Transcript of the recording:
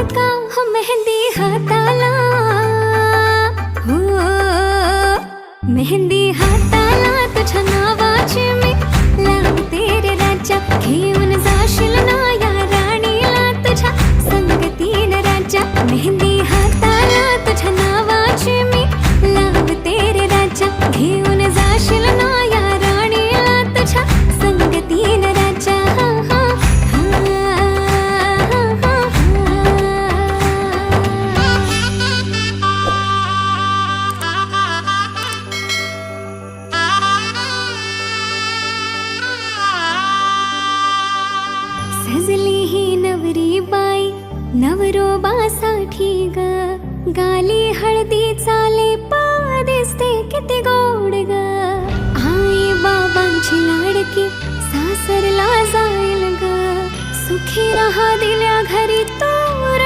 का हो मेहंदी हाताला, हो मेहंदी हाताला तुझ्या नावाची मी लावते रे राजा. घेऊन जाशील ना या राणीला तुझ्या संगतीन राजा. मेहंदी हाताला तुझ्या नावाची मी लावते रे राजा. घेऊन जाशील ना या राणीला तुझ्या संगतीन राजा. सजली ही नवरी बाई नवरोबासाठी ग. गाली हळदी चाले पा दिसते किती गोड ग. आई बाबांची लाडकी सासरला जाईल ग. सुखी राहा दिल्या घरी तो